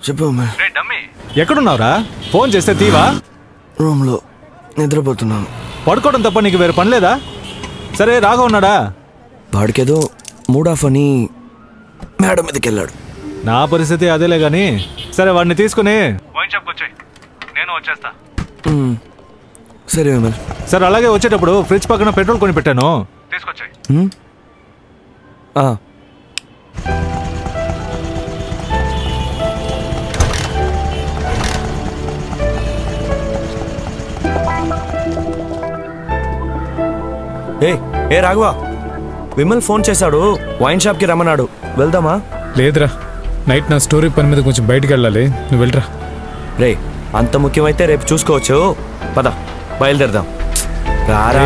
చెప్పు ఎక్కడున్నావురా? ఫోన్ చేస్తే తీవా? రూమ్లో నిద్రపోతున్నాను. పడుకోవడం తప్ప నీకు వేరే పని లేదా? సరే రాఘవ ఉన్నాడా? వాడికేదో మూడ్ ఆఫ్ అని మేడం మీదకి వెళ్ళాడు. నా పరిస్థితి అదేలే గాని సరే వాడిని తీసుకుని వైన్ షాప్కి వచ్చాయి, నేను వచ్చేస్తా. సరే విమల్. సరే అలాగే వచ్చేటప్పుడు ఫ్రిడ్జ్ పక్కన పెట్రోల్ కొని పెట్టాను, తీసుకొచ్చాయి. ఏ రాఘవ, విమల్ ఫోన్ చేశాడు, వైన్ షాప్కి రమ్మన్నాడు, వెళ్దామా? లేదురా, నైట్ నా స్టోరీ పని మీద కొంచెం బయటికి వెళ్ళాలి, నువ్వు వెళ్ళరా. రే అంత ముఖ్యమైతే రేపు చూసుకోవచ్చు, పద బయలుదేరదాం. రారా.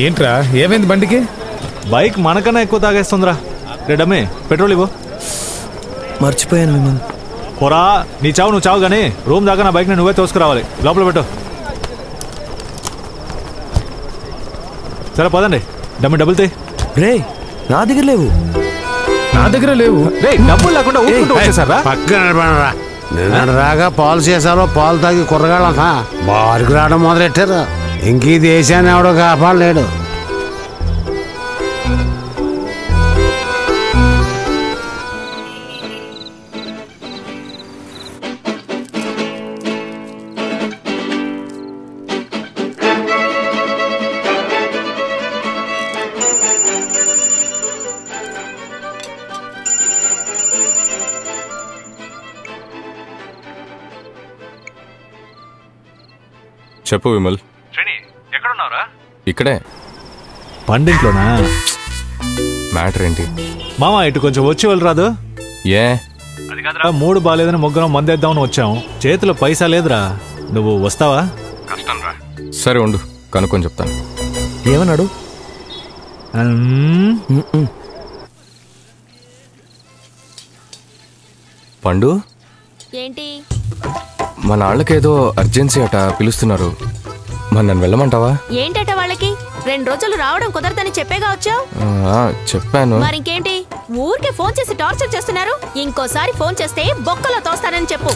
ఏంట్రా ఏమైంది బండికి? బైక్ మనకన్నా ఎక్కువ తాగేస్తుందిరా. రెడమ్మే పెట్రోల్ ఇవ్వు. మర్చిపోయాను విమల్. పోరా, నీ చావు నువ్వు చావు కానీ రూమ్ దాకా నా బైక్ని నువ్వే తోసుకురావాలి. లోపల పెట్టు. సరే పదండి. డమ్మి డబ్బులు తీ. రే నా దగ్గర లేవు. నా దగ్గర లేవు. రే డబ్బులు లేకుండా ఊరుకుంటూ వచ్చేసారా? పక్కన నిన్న రాగా పాలు చేసాలో పాలు తాగి కుర్రగాళ్ళంతా బారుకు రావడం మొదలెట్టారు. ఇంక ఈ దేశాన్ని ఎవడో కాపాడలేడు. చెప్పు విమల్. ఎక్కడున్నావురా? ఇక్కడే. పండింట్లోనా? మ్యాటర్ ఏంటి మామ? ఇటు కొంచెం వచ్చి వెళ్ళరాదు? ఏ అది కాదురా, మూడు బాగాలేదని ముగ్గురం మందేద్దామని వచ్చాం, చేతిలో పైసా లేదురా. నువ్వు వస్తావా? కష్టం రా. సరే ఉండు, కనుక్కొని చెప్తాను. ఏమన్నాడు? పండు ఏంటి? మన వాళ్ళకేదో అర్జెన్సీ అట, పిలుస్తున్నారు. మరి నన్ను వెళ్ళమంటావా? ఏంటట వాళ్ళకి? 2 రోజులు రావడం కుదరదని చెప్పేగా వచ్చావు. చెప్పాను. మరింకేంటి? ఊరికే ఫోన్ చేసి టార్చర్ చేస్తున్నారు. ఇంకోసారి ఫోన్ చేస్తే బొక్కలో తోస్తానని చెప్పు.